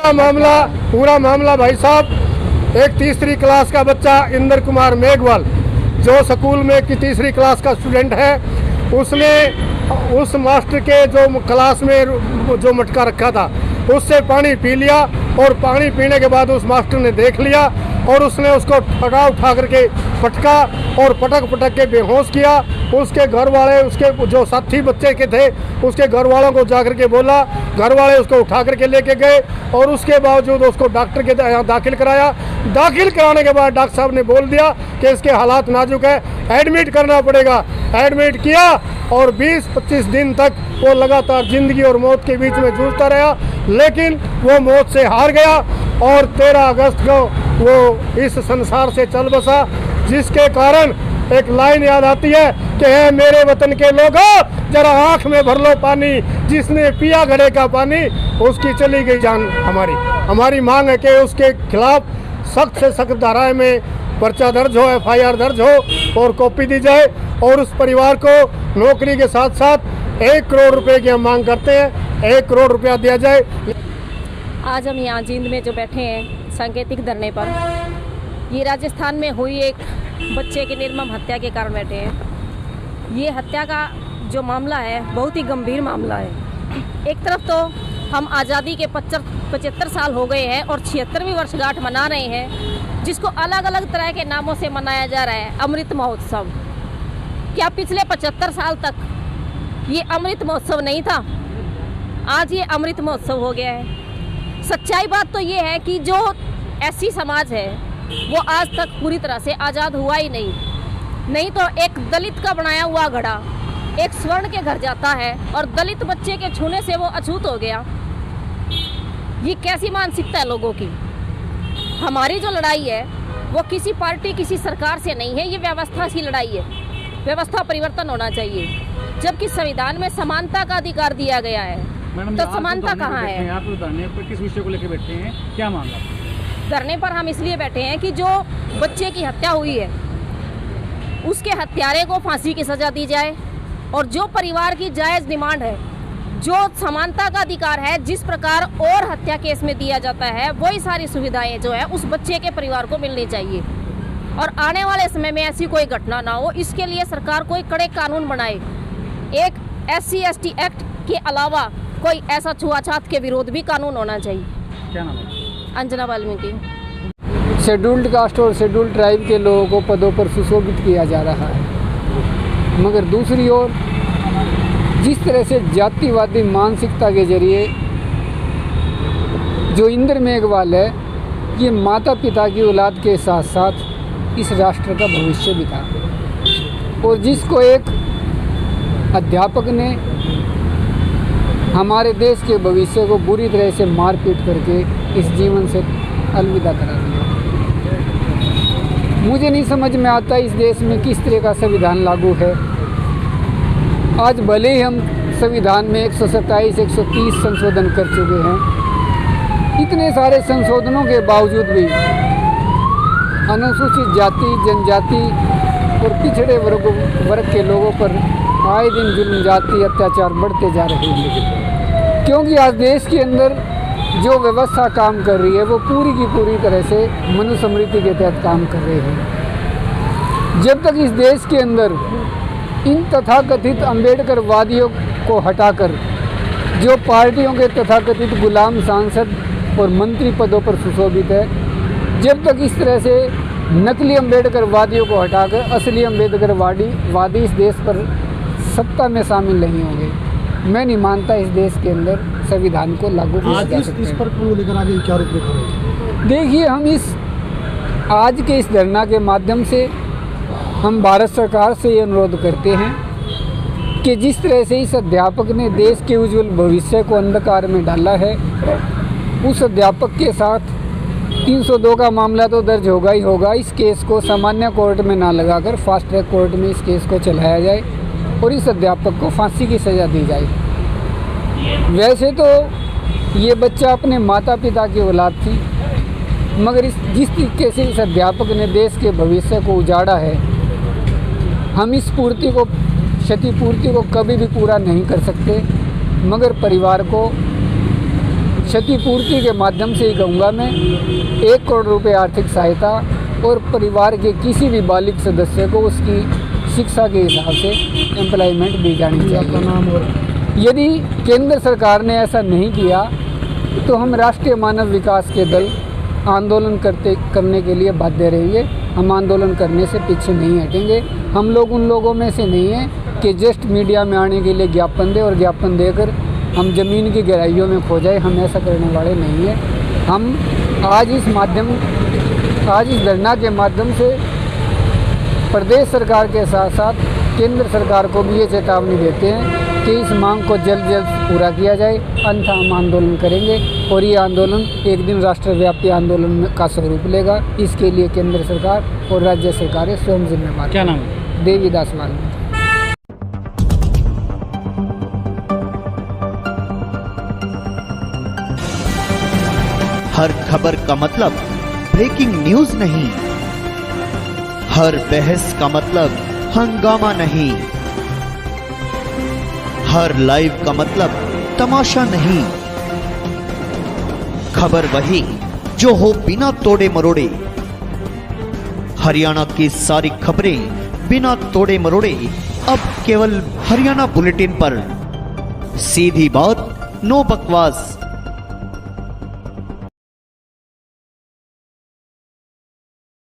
पूरा मामला भाई साहब, एक तीसरी क्लास का बच्चा इंद्र कुमार मेघवाल जो स्कूल में की तीसरी क्लास का स्टूडेंट है, उसने उस मास्टर के जो क्लास में जो मटका रखा था उससे पानी पी लिया और पानी पीने के बाद उस मास्टर ने देख लिया और उसने उसको उठा करके पटका और पटक के बेहोश किया। उसके घर वाले, उसके जो साथी बच्चे के थे, उसके घर वालों को जाकर के बोला, घर वाले उसको उठा करके लेके गए और उसके बावजूद उसको डॉक्टर के यहाँ दाखिल कराया। दाखिल कराने के बाद डॉक्टर साहब ने बोल दिया कि इसके हालात नाजुक है, एडमिट करना पड़ेगा। एडमिट किया और 20-25 दिन तक वो लगातार जिंदगी और मौत के बीच में जूझता रहा, लेकिन वो मौत से हार गया और 13 अगस्त को वो इस संसार से चल बसा, जिसके कारण एक लाइन याद आती है कि है मेरे वतन के लोगों जरा आंख में भर लो पानी, जिसने पिया घड़े का पानी उसकी चली गई जान। हमारी मांग है कि उसके खिलाफ सख्त से सख्त धाराएं में पर्चा दर्ज हो, FIR दर्ज हो और कॉपी दी जाए और उस परिवार को नौकरी के साथ साथ 1 करोड़ रुपए की हम मांग करते हैं, 1 करोड़ रुपया दिया जाए। आज हम यहाँ जींद में जो बैठे हैं सांकेतिक धरने पर, ये राजस्थान में हुई एक बच्चे की निर्मम हत्या के कारण बैठे हैं। ये हत्या का जो मामला है बहुत ही गंभीर मामला है। एक तरफ तो हम आज़ादी के 75 साल हो गए हैं और 76वीं वर्षगांठ मना रहे हैं, जिसको अलग अलग तरह के नामों से मनाया जा रहा है। अमृत महोत्सव, क्या पिछले 75 साल तक ये अमृत महोत्सव नहीं था? आज ये अमृत महोत्सव हो गया है। सच्चाई बात तो ये है कि जो ऐसी समाज है वो आज तक पूरी तरह से आज़ाद हुआ ही नहीं तो एक दलित का बनाया हुआ घड़ा एक स्वर्ण के घर जाता है और दलित बच्चे के छूने से वो अछूत हो गया। ये कैसी मानसिकता है लोगों की? हमारी जो लड़ाई है वो किसी पार्टी, किसी सरकार से नहीं है, ये व्यवस्था की लड़ाई है। व्यवस्था परिवर्तन होना चाहिए, जबकि संविधान में समानता का अधिकार दिया गया है, तो समानता कहाँ है? आप धरने पर किस विषय को लेकर बैठे हैं, क्या मामला? धरने पर हम इसलिए बैठे हैं कि जो बच्चे की हत्या हुई है उसके हत्यारे को फांसी की सजा दी जाए और जो परिवार की जायज़ डिमांड है, जो समानता का अधिकार है, जिस प्रकार और हत्या केस में दिया जाता है, वही सारी सुविधाएं जो है उस बच्चे के परिवार को मिलनी चाहिए और आने वाले समय में ऐसी कोई घटना ना हो, इसके लिए सरकार कोई कड़े कानून बनाए। एक SC/ST एक्ट के अलावा कोई ऐसा छुआछूत के विरोध भी कानून होना चाहिए। क्या नाम है? अंजना वाल्मीकि। शेड्यूल्ड कास्ट और शेड्यूल्ड ट्राइब के लोगों को पदों पर सुशोभित किया जा रहा है, मगर दूसरी ओर जिस तरह से जातिवादी मानसिकता के जरिए जो इंद्र मेघवाल है, ये माता पिता की औलाद के साथ साथ इस राष्ट्र का भविष्य भी था और जिसको एक अध्यापक ने हमारे देश के भविष्य को बुरी तरह से मारपीट करके इस जीवन से अलविदा करा दिया। मुझे नहीं समझ में आता इस देश में किस तरह का संविधान लागू है। आज भले ही हम संविधान में 127, 130 संशोधन कर चुके हैं, इतने सारे संशोधनों के बावजूद भी अनुसूचित जाति, जनजाति और पिछड़े वर्ग के लोगों पर आए दिन जुल्म, जाति अत्याचार बढ़ते जा रहे हैं। क्योंकि आज देश के अंदर जो व्यवस्था काम कर रही है वो पूरी की पूरी तरह से मनुस्मृति के तहत काम कर रही है। जब तक इस देश के अंदर इन तथाकथित अम्बेडकरवादियों को हटाकर जो पार्टियों के तथाकथित गुलाम सांसद और मंत्री पदों पर सुशोभित है, जब तक इस तरह से नकली अम्बेडकरवादियों को हटाकर असली अम्बेडकरवादी इस देश पर सत्ता में शामिल नहीं होंगे, मैं नहीं मानता इस देश के अंदर संविधान को लागू किया जा सकता है। इस पर लेकर आगे क्या रूप रेखा? देखिए, हम आज के इस धरना के माध्यम से हम भारत सरकार से ये अनुरोध करते हैं कि जिस तरह से इस अध्यापक ने देश के उज्जवल भविष्य को अंधकार में डाला है, उस अध्यापक के साथ 302 का मामला तो दर्ज होगा ही होगा। इस केस को सामान्य कोर्ट में ना लगाकर फास्ट ट्रैक कोर्ट में इस केस को चलाया जाए और इस अध्यापक को फांसी की सज़ा दी जाए। वैसे तो ये बच्चा अपने माता पिता की औलाद थी, मगर जिस तरीके से इस अध्यापक ने देश के भविष्य को उजाड़ा है, हम इस क्षतिपूर्ति को कभी भी पूरा नहीं कर सकते, मगर परिवार को क्षतिपूर्ति के माध्यम से ही कहूँगा मैं 1 करोड़ रुपए आर्थिक सहायता और परिवार के किसी भी बालिग सदस्य को उसकी शिक्षा के हिसाब से एम्प्लॉयमेंट दी जानी आपका चाहिए। नाम और यदि केंद्र सरकार ने ऐसा नहीं किया तो हम राष्ट्रीय मानव विकास के दल आंदोलन करने के लिए बाध्य रहेंगे। हम आंदोलन करने से पीछे नहीं हटेंगे। हम लोग उन लोगों में से नहीं हैं कि जस्ट मीडिया में आने के लिए ज्ञापन दें और ज्ञापन देकर हम ज़मीन की गहराइयों में खो जाए। हम ऐसा करने वाले नहीं हैं। हम आज इस धरना के माध्यम से प्रदेश सरकार के साथ साथ केंद्र सरकार को भी ये चेतावनी देते हैं कि इस मांग को जल्द पूरा किया जाए, अन्यथा हम आंदोलन करेंगे और ये आंदोलन एक दिन राष्ट्रव्यापी आंदोलन का स्वरूप लेगा। इसके लिए केंद्र सरकार और राज्य सरकारें स्वयं जिम्मेदार। क्या नाम है? देवीदास वाल्मीकि। हर खबर का मतलब ब्रेकिंग न्यूज नहीं, हर बहस का मतलब हंगामा नहीं, हर लाइव का मतलब तमाशा नहीं। खबर वही जो हो बिना तोड़े मरोड़े। हरियाणा की सारी खबरें बिना तोड़े मरोड़े अब केवल हरियाणा बुलेटिन पर। सीधी बात, नो बकवास।